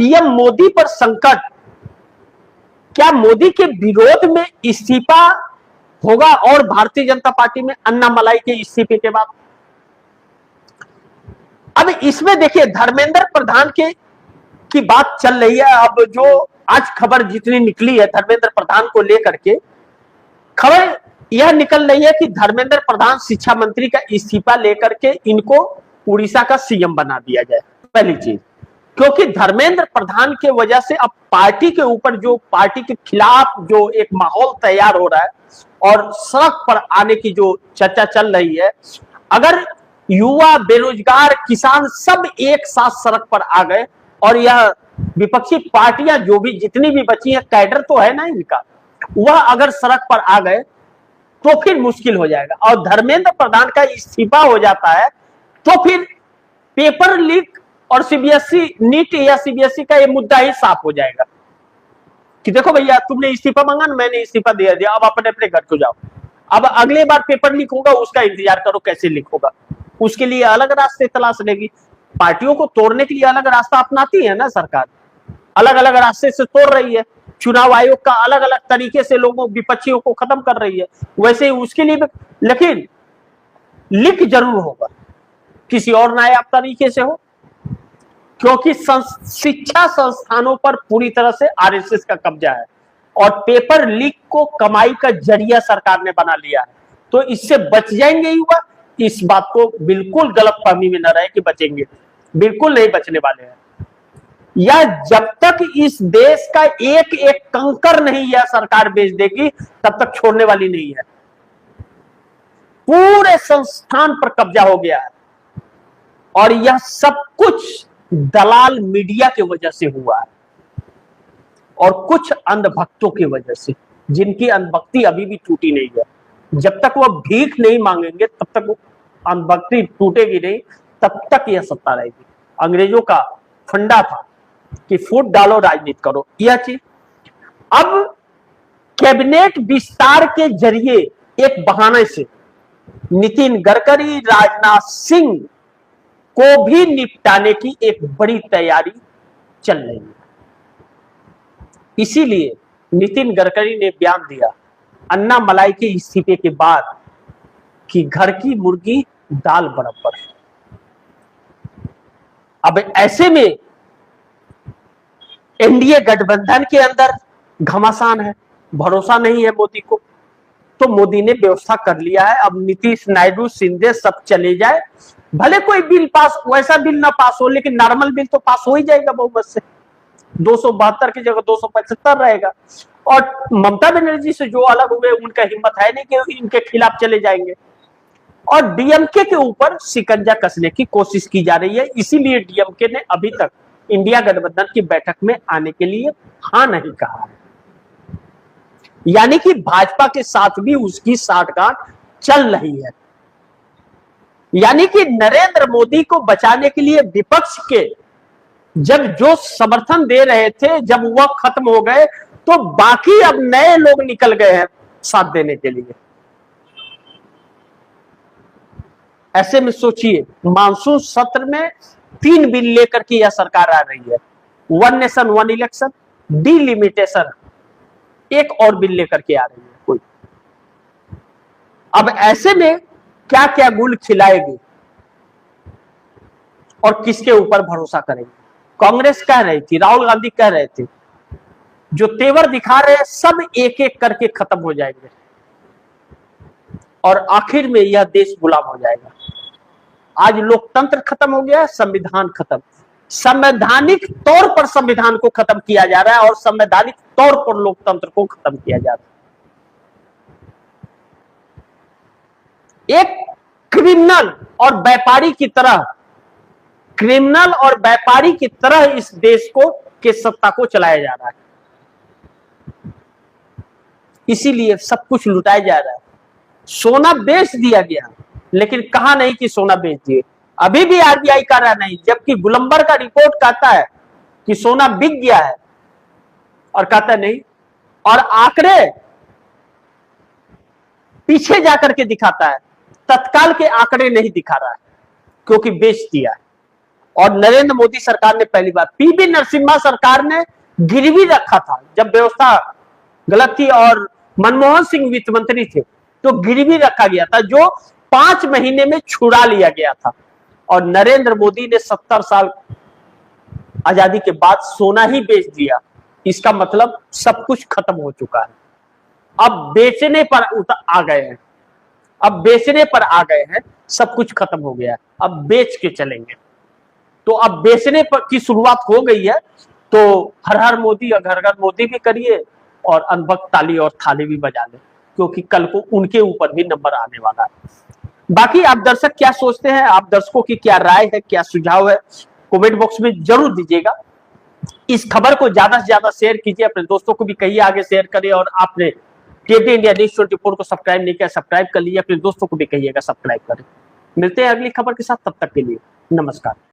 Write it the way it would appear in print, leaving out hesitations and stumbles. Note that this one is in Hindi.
पीएम मोदी पर संकट, क्या मोदी के विरोध में इस्तीफा होगा और भारतीय जनता पार्टी में अन्नामलाई के इस्तीफे के बाद? अब इसमें देखिए धर्मेंद्र प्रधान की बात चल रही है। अब जो आज खबर जितनी निकली है धर्मेंद्र प्रधान को लेकर के, खबर यह निकल रही है कि धर्मेंद्र प्रधान शिक्षा मंत्री का इस्तीफा लेकर के इनको उड़ीसा का सीएम बना दिया जाए। पहली चीज, क्योंकि धर्मेंद्र प्रधान के वजह से अब पार्टी के ऊपर, जो पार्टी के खिलाफ जो एक माहौल तैयार हो रहा है और सड़क पर आने की जो चर्चा चल रही है, अगर युवा, बेरोजगार, किसान सब एक साथ सड़क पर आ गए और यह विपक्षी पार्टियां जो भी जितनी भी बची है, कैडर तो है ना इनका, वह अगर सड़क पर आ गए तो फिर मुश्किल हो जाएगा। और धर्मेंद्र प्रधान का इस्तीफा हो जाता है तो फिर पेपर लीक और सीबीएसई नीट या सीबीएसई का ये मुद्दा ही साफ हो जाएगा कि देखो भैया तुमने इस्तीफा मांगा ना, मैंने इस्तीफा दे दिया, अब अपने अपने घर को जाओ। अब अगले बार पेपर लीक होगा, उसका इंतजार करो कैसे लीक होगा, उसके लिए अलग रास्ते तलाश लेगी। पार्टियों को तोड़ने के लिए अलग रास्ता अपनाती है ना सरकार, अलग अलग रास्ते से तोड़ रही है। चुनाव आयोग का अलग अलग तरीके से लोगों, विपक्षियों को खत्म कर रही है, वैसे ही उसके लिए। लेकिन लीक जरूर होगा, किसी और नायाब तरीके से हो, क्योंकि शिक्षा संस्थानों पर पूरी तरह से आरएसएस का कब्जा है और पेपर लीक को कमाई का जरिया सरकार ने बना लिया है। तो इससे बच जाएंगे युवा, इस बात को बिल्कुल गलतफहमी में न रहे कि बचेंगे, बिल्कुल नहीं बचने वाले हैं। या जब तक इस देश का एक एक कंकर नहीं यह सरकार बेच देगी तब तक छोड़ने वाली नहीं है। पूरे संस्थान पर कब्जा हो गया है और यह सब कुछ दलाल मीडिया की वजह से हुआ है और कुछ अंधभक्तों की वजह से, जिनकी अंधभक्ति अभी भी टूटी नहीं है। जब तक वह भीख नहीं मांगेंगे तब तक अंधभक्ति टूटेगी नहीं, तब तक यह सत्ता रहेगी। अंग्रेजों का फंडा था कि फूट डालो राजनीति करो, यह चीज। अब कैबिनेट विस्तार के जरिए एक बहाने से नितिन गडकरी, राजनाथ सिंह को भी निपटाने की एक बड़ी तैयारी चल रही है। इसीलिए नितिन गडकरी ने बयान दिया अन्नामलाई के इस्तीफे के बाद कि घर की मुर्गी दाल बराबर है। अब ऐसे में एनडीए गठबंधन के अंदर घमासान है, भरोसा नहीं है मोदी को, तो मोदी ने व्यवस्था कर लिया है। अब नीतीश, नायडू, शिंदे सब चले जाए, भले कोई बिल पास, वैसा बिल ना पास हो, लेकिन नॉर्मल बिल तो पास हो ही जाएगा बहुमत से, 272 की जगह 275 रहेगा। और ममता बनर्जी से जो अलग हुए उनका हिम्मत है नहीं कि इनके खिलाफ चले जाएंगे। और डीएमके के ऊपर शिकंजा कसने की कोशिश की जा रही है, इसीलिए डीएमके ने अभी तक इंडिया गठबंधन की बैठक में आने के लिए हाँ नहीं कहा है। यानी कि भाजपा के साथ भी उसकी साठगांठ चल रही है। यानी कि नरेंद्र मोदी को बचाने के लिए विपक्ष के जब जो समर्थन दे रहे थे, जब वह खत्म हो गए तो बाकी अब नए लोग निकल गए हैं साथ देने के लिए। ऐसे में सोचिए, मानसून सत्र में 3 बिल लेकर के यह सरकार आ रही है, 1 नेशन 1 इलेक्शन, डिलिमिटेशन, एक और बिल लेकर के आ रही है कोई। अब ऐसे में क्या क्या गुल खिलाएगी और किसके ऊपर भरोसा करेंगे? कांग्रेस कह रही थी, राहुल गांधी कह रहे थे, जो तेवर दिखा रहे हैं सब एक एक करके खत्म हो जाएंगे और आखिर में यह देश गुलाम हो जाएगा। आज लोकतंत्र खत्म हो गया, संविधान खत्म। संवैधानिक तौर पर संविधान को खत्म किया जा रहा है और संवैधानिक तौर पर लोकतंत्र को खत्म किया जा रहा है। एक क्रिमिनल और व्यापारी की तरह, क्रिमिनल और व्यापारी की तरह इस देश को के सत्ता को चलाया जा रहा है। इसीलिए सब कुछ लुटाया जा रहा है। सोना बेच दिया गया, लेकिन कहा नहीं कि सोना बेच दिए। अभी भी आरबीआई कर रहा नहीं, जबकि गुलंबर का रिपोर्ट कहता है कि सोना बिक गया है और कहता नहीं, और आंकड़े पीछे जाकर के दिखाता है, तत्काल के आंकड़े नहीं दिखा रहा है क्योंकि बेच दिया है। और नरेंद्र मोदी सरकार ने पहली बार, पीवी नरसिम्हा सरकार ने गिरवी रखा था जब व्यवस्था गलत थी और मनमोहन सिंह वित्त मंत्री थे, तो गिरवी रखा गया था जो 5 महीने में छुड़ा लिया गया था। और नरेंद्र मोदी ने 70 साल आजादी के बाद सोना ही बेच दिया। इसका मतलब सब कुछ खत्म हो चुका है। अब बेचने पर आ गए हैं, अब बेचने पर आ गए हैं, सब कुछ खत्म हो गया है, अब बेच के चलेंगे। तो अब बेचने पर की शुरुआत हो गई है, तो हर हर मोदी, घर घर मोदी भी करिए और अनभक्त ताली और थाली भी बजा ले, क्योंकि कल को उनके ऊपर भी नंबर आने वाला है। बाकी आप दर्शक क्या सोचते हैं, आप दर्शकों की क्या राय है, क्या सुझाव है, कमेंट बॉक्स में जरूर दीजिएगा। इस खबर को ज्यादा से ज्यादा शेयर कीजिए, अपने दोस्तों को भी कहिए आगे शेयर करें, और आपने टीवी इंडिया न्यूज़ 24 को सब्सक्राइब नहीं किया, सब्सक्राइब कर लीजिए, अपने दोस्तों को भी कहिएगा सब्सक्राइब करें। मिलते हैं अगली खबर के साथ, तब तक के लिए नमस्कार।